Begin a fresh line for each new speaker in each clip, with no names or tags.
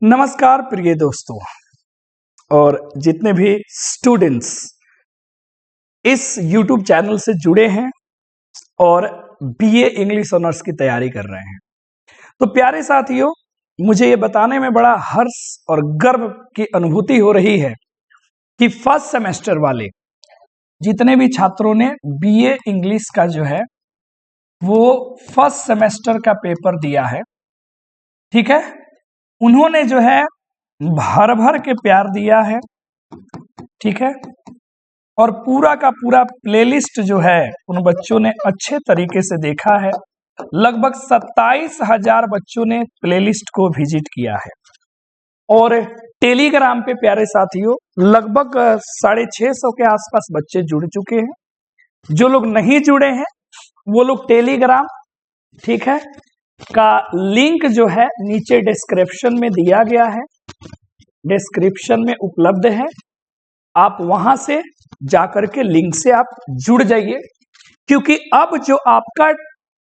नमस्कार प्रिय दोस्तों और जितने भी स्टूडेंट्स इस YouTube चैनल से जुड़े हैं और बीए इंग्लिश ऑनर्स की तैयारी कर रहे हैं, तो प्यारे साथियों, मुझे ये बताने में बड़ा हर्ष और गर्व की अनुभूति हो रही है कि फर्स्ट सेमेस्टर वाले जितने भी छात्रों ने बीए इंग्लिश का जो है वो फर्स्ट सेमेस्टर का पेपर दिया है, ठीक है, उन्होंने जो है भर भर के प्यार दिया है, ठीक है, और पूरा का पूरा प्लेलिस्ट जो है उन बच्चों ने अच्छे तरीके से देखा है। लगभग 27,000 बच्चों ने प्लेलिस्ट को विजिट किया है और टेलीग्राम पे प्यारे साथियों लगभग 650 के आसपास बच्चे जुड़ चुके हैं। जो लोग नहीं जुड़े हैं वो लोग टेलीग्राम, ठीक है, का लिंक जो है नीचे डिस्क्रिप्शन में दिया गया है, डिस्क्रिप्शन में उपलब्ध है। आप वहां से जाकर के लिंक से आप जुड़ जाइए, क्योंकि अब जो आपका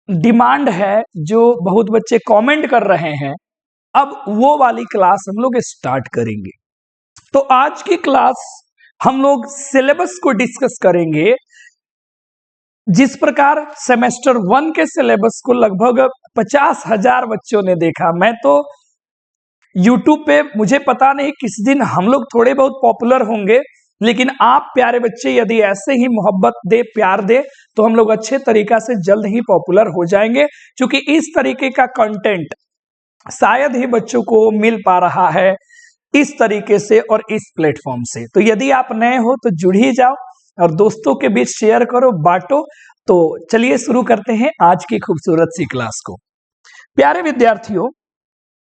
डिमांड है, जो बहुत बच्चे कमेंट कर रहे हैं, अब वो वाली क्लास हम लोग स्टार्ट करेंगे। तो आज की क्लास हम लोग सिलेबस को डिस्कस करेंगे। जिस प्रकार सेमेस्टर 1 के सिलेबस को लगभग 50,000 बच्चों ने देखा, मैं तो YouTube पे मुझे पता नहीं किस दिन हम लोग थोड़े बहुत पॉपुलर होंगे, लेकिन आप प्यारे बच्चे यदि ऐसे ही मोहब्बत दे, प्यार दे, तो हम लोग अच्छे तरीका से जल्द ही पॉपुलर हो जाएंगे, क्योंकि इस तरीके का कंटेंट शायद ही बच्चों को मिल पा रहा है इस तरीके से और इस प्लेटफॉर्म से। तो यदि आप नए हो तो जुड़ ही जाओ और दोस्तों के बीच शेयर करो, बांटो। तो चलिए शुरू करते हैं आज की खूबसूरत सी क्लास को। प्यारे विद्यार्थियों,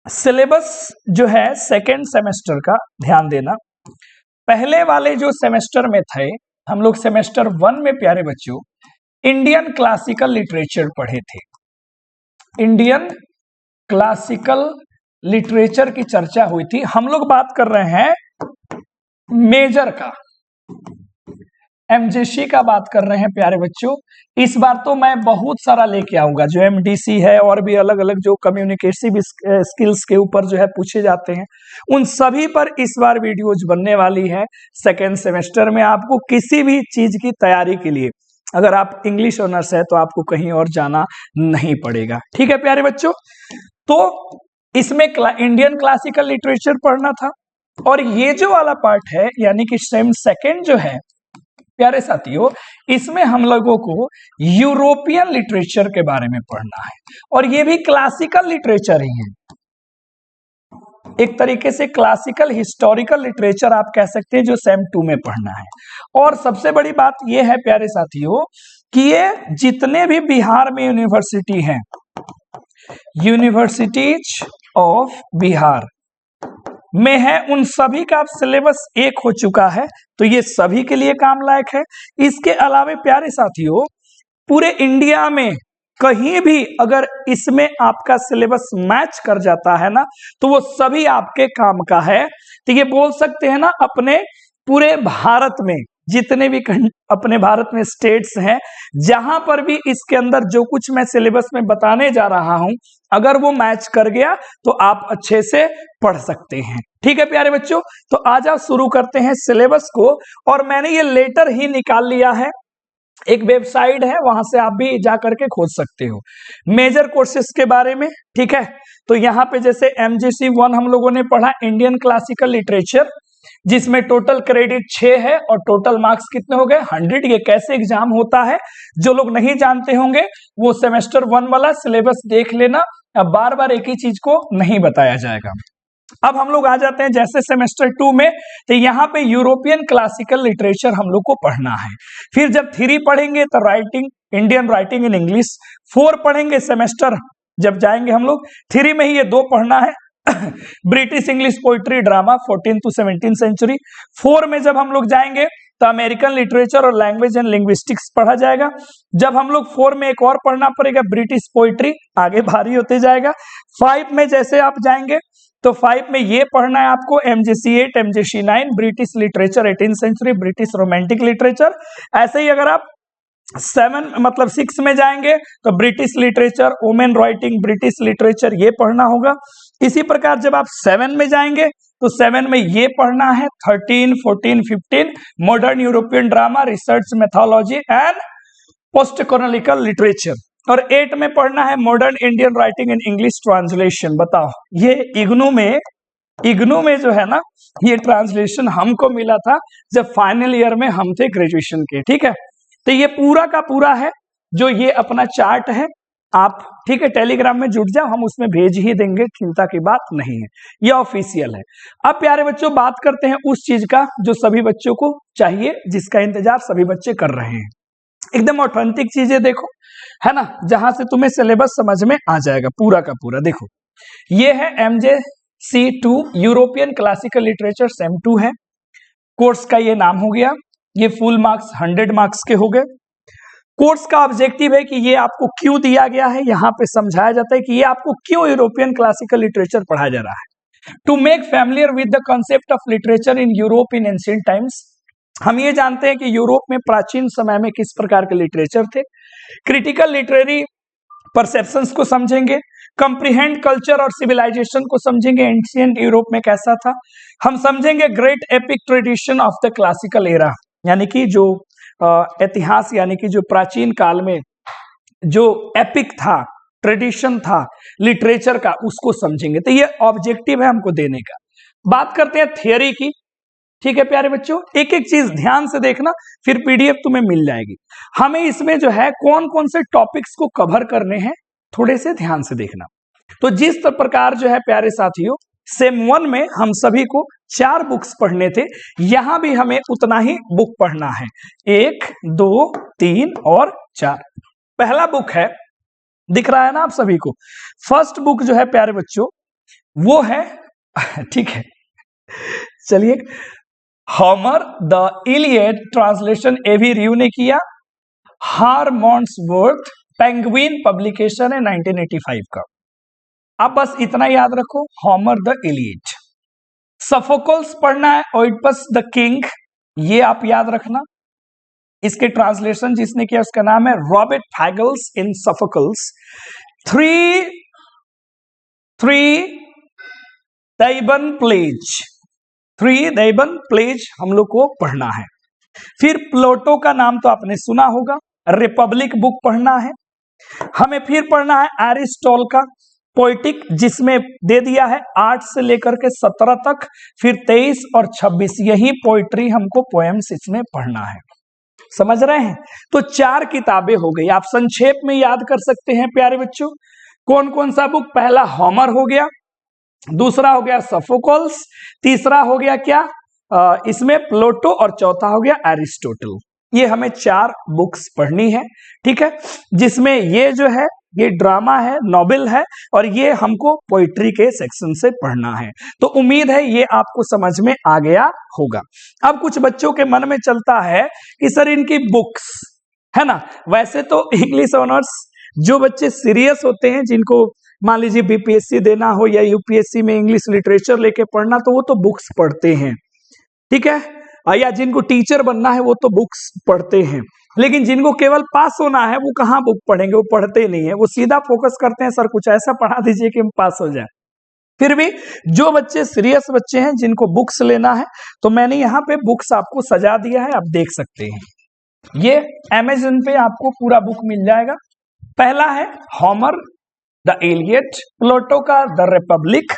सिलेबस जो है सेकेंड सेमेस्टर का ध्यान देना। पहले वाले जो सेमेस्टर में थे हम लोग सेमेस्टर 1 में प्यारे बच्चों इंडियन क्लासिकल लिटरेचर पढ़े थे। इंडियन क्लासिकल लिटरेचर की चर्चा हुई थी। हम लोग बात कर रहे हैं मेजर का, एमजेसी का बात कर रहे हैं प्यारे बच्चों। इस बार तो मैं बहुत सारा लेके आऊंगा, जो एमडीसी है और भी अलग अलग जो कम्युनिकेटिव स्किल्स के ऊपर जो है पूछे जाते हैं, उन सभी पर इस बार वीडियोज बनने वाली है। सेकेंड सेमेस्टर में आपको किसी भी चीज की तैयारी के लिए अगर आप इंग्लिश ऑनर्स है तो आपको कहीं और जाना नहीं पड़ेगा, ठीक है प्यारे बच्चों। तो इसमें इंडियन क्लासिकल लिटरेचर पढ़ना था, और ये जो वाला पार्ट है यानी कि सेम सेकेंड जो है प्यारे साथियों, इसमें हम लोगों को यूरोपियन लिटरेचर के बारे में पढ़ना है, और ये भी क्लासिकल लिटरेचर ही है, एक तरीके से क्लासिकल हिस्टोरिकल लिटरेचर आप कह सकते हैं, जो सेम 2 में पढ़ना है। और सबसे बड़ी बात ये है प्यारे साथियों कि ये जितने भी बिहार में यूनिवर्सिटी हैं, यूनिवर्सिटीज ऑफ बिहार में है, उन सभी का सिलेबस एक हो चुका है, तो ये सभी के लिए काम लायक है। इसके अलावा प्यारे साथियों पूरे इंडिया में कहीं भी अगर इसमें आपका सिलेबस मैच कर जाता है ना, तो वो सभी आपके काम का है। तो ये बोल सकते हैं ना, अपने पूरे भारत में जितने भी अपने भारत में स्टेट्स हैं, जहां पर भी इसके अंदर जो कुछ मैं सिलेबस में बताने जा रहा हूं, अगर वो मैच कर गया तो आप अच्छे से पढ़ सकते हैं, ठीक है प्यारे बच्चों। तो आज आप शुरू करते हैं सिलेबस को, और मैंने ये लेटर ही निकाल लिया है, एक वेबसाइट है, वहां से आप भी जा करके खोज सकते हो मेजर कोर्सेज के बारे में, ठीक है। तो यहाँ पे जैसे एमजीसी 1 हम लोगों ने पढ़ा इंडियन क्लासिकल लिटरेचर, जिसमें टोटल क्रेडिट 6 है और टोटल मार्क्स कितने हो गए 100। ये कैसे एग्जाम होता है, जो लोग नहीं जानते होंगे वो सेमेस्टर 1 वाला सिलेबस देख लेना, अब बार बार एक ही चीज को नहीं बताया जाएगा। अब हम लोग आ जाते हैं जैसे सेमेस्टर 2 में, तो यहाँ पे यूरोपियन क्लासिकल लिटरेचर हम लोग को पढ़ना है। फिर जब 3 पढ़ेंगे तो writing, Indian writing in English. 4 पढ़ेंगे सेमेस्टर जब जाएंगे हम लोग, 3 में ही ये 2 पढ़ना है, British English poetry drama 14 to 17 century. 4 में जब हम लोग जाएंगे तो अमेरिकन लिटरेचर और लैंग्वेज एंड लिंग्विस्टिक्स पढ़ा जाएगा। जब हम लोग 4 में एक और पढ़ना पड़ेगा ब्रिटिश पोइट्री, आगे भारी होते जाएगा। 5 में जैसे आप जाएंगे तो 5 में ये पढ़ना है आपको MJC 8, MJC 9, British literature 18th century, British romantic literature. ऐसे ही अगर आप 7 मतलब 6 में जाएंगे तो British literature, women writing, British literature ये पढ़ना होगा। इसी प्रकार जब आप 7 में जाएंगे तो 7 में ये पढ़ना है 13, 14, 15 modern European drama, research methodology and post colonial literature. और 8 में पढ़ना है modern Indian writing in English translation. बताओ ये इग्नू में जो है ना, ये ट्रांसलेशन हमको मिला था जब फाइनल ईयर में हम थे ग्रेजुएशन के, ठीक है। तो ये पूरा का पूरा है जो ये अपना चार्ट है, आप ठीक है टेलीग्राम में जुड़ जाओ, हम उसमें भेज ही देंगे, चिंता की बात नहीं है, ये ऑफिशियल है। अब प्यारे बच्चों बात करते हैं उस चीज का जो सभी बच्चों को चाहिए, जिसका इंतजार सभी बच्चे कर रहे हैं। एकदम ऑथेंटिक चीजें देखो, है ना, जहां से तुम्हें सिलेबस समझ में आ जाएगा पूरा का पूरा। देखो ये है MJC2 European classical literature same 2 है, कोर्स का ये नाम हो गया। ये फुल मार्क्स 100 मार्क्स के हो गए। कोर्स का ऑब्जेक्टिव है कि ये आपको क्यों दिया गया है, यहाँ पे समझाया जाता है कि ये आपको क्यों यूरोपियन क्लासिकल लिटरेचर पढ़ाया जा रहा है। To make familiar with the concept of literature in Europe in ancient times. हम ये जानते हैं कि यूरोप में प्राचीन समय में किस प्रकार के लिटरेचर थे। क्रिटिकल लिटरेरी परसेप्शंस को समझेंगे, कंप्रीहेंड कल्चर और सिविलाइजेशन को समझेंगे, एंशिएंट यूरोप में कैसा था। हम समझेंगे great epic tradition of the classical era, यानी कि जो इतिहास, यानी कि जो प्राचीन काल में जो एपिक था, ट्रेडिशन था लिटरेचर का, उसको समझेंगे। तो ये ऑब्जेक्टिव है हमको देने का। बात करते हैं थियरी की, ठीक है प्यारे बच्चों, एक एक चीज ध्यान से देखना, फिर PDF तुम्हें मिल जाएगी। हमें इसमें जो है कौन कौन से टॉपिक्स को कवर करने हैं, थोड़े से ध्यान से देखना। तो जिस प्रकार जो है प्यारे साथियों सेम 1 में हम सभी को 4 बुक्स पढ़ने थे, यहां भी हमें उतना ही बुक पढ़ना है, 1, 2, 3 और 4। पहला बुक है, दिख रहा है ना आप सभी को, फर्स्ट बुक जो है प्यारे बच्चों वो है ठीक है, चलिए, होमर द इलियड, ट्रांसलेशन एवी रियू ने किया, हारमोंड्सवर्थ, पेंगुइन पब्लिकेशन है 1985 का। अब बस इतना याद रखो, होमर द इलियड। सफोकल्स पढ़ना है, ओइडिपस द किंग, ये आप याद रखना। इसके ट्रांसलेशन जिसने किया उसका नाम है रॉबर्ट फैगल्स इन सफोकल्स। 3 दैबन प्लेज, 3 दैबन प्लेज हम लोग को पढ़ना है। फिर प्लेटो का नाम तो आपने सुना होगा, रिपब्लिक बुक पढ़ना है। हमें फिर पढ़ना है एरिस्टोटल का पोएटिक, जिसमें दे दिया है 8 से लेकर के 17 तक, फिर 23 और 26, यही पोइट्री हमको पोएम्स इसमें पढ़ना है। समझ रहे हैं? तो 4 किताबें हो गई। आप संक्षेप में याद कर सकते हैं प्यारे बच्चों, कौन कौन सा बुक। पहला होमर हो गया, दूसरा हो गया सफोकल्स, तीसरा हो गया क्या इसमें प्लेटो, और चौथा हो गया एरिस्टोटल। ये हमें 4 बुक्स पढ़नी है, ठीक है, जिसमें ये जो है ये ड्रामा है, नॉवेल है, और ये हमको पोइट्री के सेक्शन से पढ़ना है। तो उम्मीद है ये आपको समझ में आ गया होगा। अब कुछ बच्चों के मन में चलता है कि सर इनकी बुक्स, है ना, वैसे तो इंग्लिश ऑनर्स जो बच्चे सीरियस होते हैं, जिनको मान लीजिए BPSC देना हो या UPSC में इंग्लिश लिटरेचर लेके पढ़ना, तो वो तो बुक्स पढ़ते हैं, ठीक है, या जिनको टीचर बनना है वो तो बुक्स पढ़ते हैं। लेकिन जिनको केवल पास होना है वो कहाँ बुक पढ़ेंगे, वो पढ़ते नहीं है, वो सीधा फोकस करते हैं सर कुछ ऐसा पढ़ा दीजिए कि हम पास हो जाए। फिर भी जो बच्चे सीरियस बच्चे हैं, जिनको बुक्स लेना है, तो मैंने यहाँ पे बुक्स आपको सजा दिया है, आप देख सकते हैं। ये Amazon पे आपको पूरा बुक मिल जाएगा। पहला है होमर द इलियड, प्लेटो का द रिपब्लिक,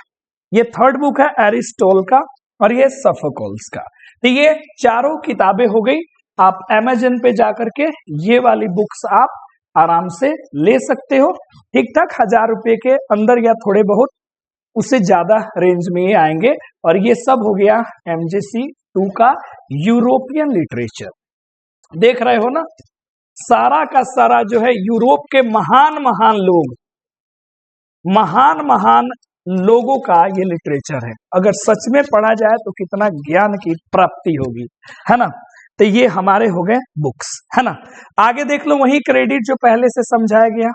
ये थर्ड बुक है एरिस्टोटल का, और ये सोफोक्लेस का। तो ये चारों किताबें हो गई। आप Amazon पे जाकर के ये वाली बुक्स आप आराम से ले सकते हो, ठीक ठाक 1000 रुपए के अंदर या थोड़े बहुत उससे ज्यादा रेंज में ये आएंगे। और ये सब हो गया MJC2 का यूरोपियन लिटरेचर। देख रहे हो ना, सारा का सारा जो है यूरोप के महान महान लोगों का ये लिटरेचर है। अगर सच में पढ़ा जाए तो कितना ज्ञान की प्राप्ति होगी, है ना। तो ये हमारे हो गए बुक्स, है ना। आगे देख लो, वही क्रेडिट जो पहले से समझाया गया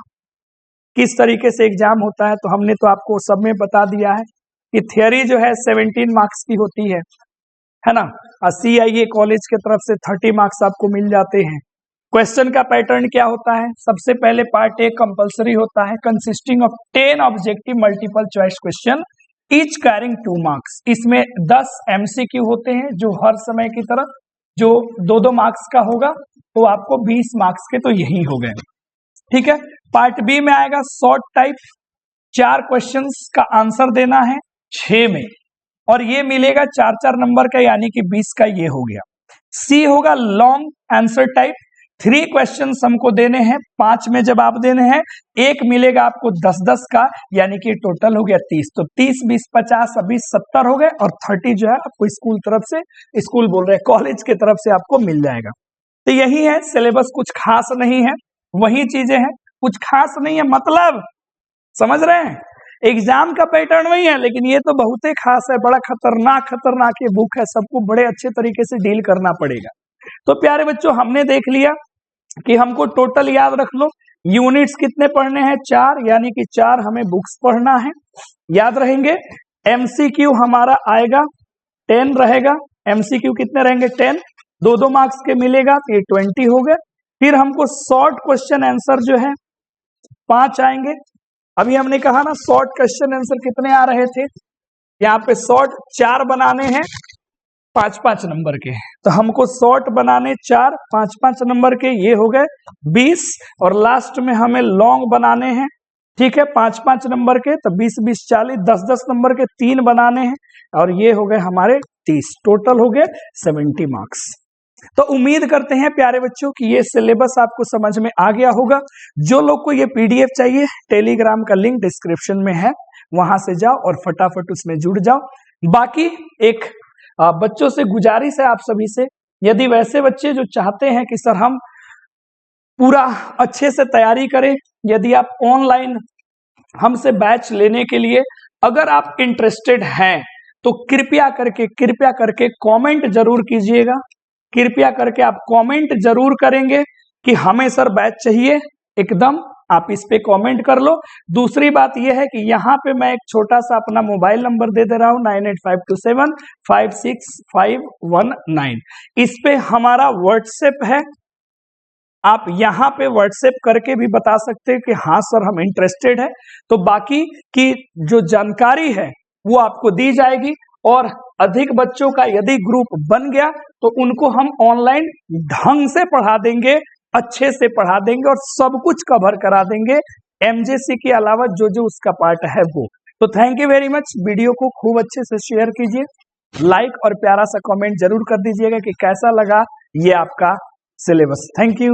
किस तरीके से एग्जाम होता है, तो हमने तो आपको सब में बता दिया है कि थियरी जो है 17 मार्क्स की होती है ना। CIA कॉलेज की तरफ से 30 मार्क्स आपको मिल जाते हैं। क्वेश्चन का पैटर्न क्या होता है? सबसे पहले पार्ट ए कंपलसरी होता है, consisting of 10 objective multiple choice question each carrying 2 marks. इसमें 10 एमसीक्यू होते हैं जो हर समय की तरह जो 2-2 मार्क्स का होगा, तो आपको 20 मार्क्स के तो यही हो गए। ठीक है। पार्ट बी में आएगा शॉर्ट टाइप, 4 क्वेश्चंस का आंसर देना है 6 में, और ये मिलेगा 4-4 नंबर का, यानी कि 20 का ये हो गया। सी होगा लॉन्ग आंसर टाइप, 3 क्वेश्चंस हमको देने हैं 5 में जवाब देने हैं, एक मिलेगा आपको 10-10 का, यानी कि टोटल हो गया 30। तो 30, 20, 50, 20, 70 हो गए, और 30 जो है आपको स्कूल तरफ से, स्कूल बोल रहे हैं कॉलेज के तरफ से आपको मिल जाएगा। तो यही है सिलेबस, कुछ खास नहीं है, वही चीजें हैं, कुछ खास नहीं है, मतलब समझ रहे हैं? एग्जाम का पैटर्न वही है, लेकिन ये तो बहुत ही खास है, बड़ा खतरनाक ये बुक है, सबको बड़े अच्छे तरीके से डील करना पड़ेगा। तो प्यारे बच्चों, हमने देख लिया कि हमको टोटल याद रख लो, यूनिट्स कितने पढ़ने हैं? 4, यानी कि 4 हमें बुक्स पढ़ना है, याद रहेंगे। एमसीक्यू हमारा आएगा 10 रहेगा, एमसीक्यू कितने रहेंगे? 10, 2-2 मार्क्स के मिलेगा, तो ये 20 हो गए। फिर हमको शॉर्ट क्वेश्चन आंसर जो है 5 आएंगे। अभी हमने कहा ना शॉर्ट क्वेश्चन आंसर कितने आ रहे थे, यहाँ पे शॉर्ट 4 बनाने हैं 5-5 नंबर के, तो हमको शॉर्ट बनाने 4 5-5 नंबर के, ये हो गए 20, और लास्ट में हमें लॉन्ग बनाने हैं, ठीक है, 5-5 नंबर के, तो 20, 20, 40, 10-10 नंबर के 3 बनाने हैं, और ये हो गए हमारे 30, टोटल हो गए 70 मार्क्स। तो उम्मीद करते हैं प्यारे बच्चों कि ये सिलेबस आपको समझ में आ गया होगा। जो लोग को ये पीडीएफ चाहिए, टेलीग्राम का लिंक डिस्क्रिप्शन में है, वहां से जाओ और फटाफट उसमें जुड़ जाओ। बाकी एक बच्चों से गुजारिश है आप सभी से, यदि वैसे बच्चे जो चाहते हैं कि सर हम पूरा अच्छे से तैयारी करें, यदि आप ऑनलाइन हमसे बैच लेने के लिए अगर आप इंटरेस्टेड हैं, तो कृपया करके कमेंट जरूर कीजिएगा, कृपया करके आप कमेंट जरूर करेंगे कि हमें सर बैच चाहिए, एकदम आप इस पे कमेंट कर लो। दूसरी बात यह है कि यहाँ पे मैं एक छोटा सा अपना मोबाइल नंबर दे दे रहा हूँ, 9852756519। इस पे हमारा व्हाट्सएप है, आप यहाँ पे व्हाट्सएप करके भी बता सकते हैं कि हाँ सर हम इंटरेस्टेड है। तो बाकी की जो जानकारी है वो आपको दी जाएगी, और अधिक बच्चों का यदि ग्रुप बन गया तो उनको हम ऑनलाइन ढंग से पढ़ा देंगे, अच्छे से पढ़ा देंगे, और सब कुछ कवर करा देंगे एमजेसी के अलावा जो जो उसका पार्ट है वो। तो thank you very much. Video को खूब अच्छे से शेयर कीजिए, लाइक और प्यारा सा कमेंट जरूर कर दीजिएगा कि कैसा लगा ये आपका सिलेबस। Thank you.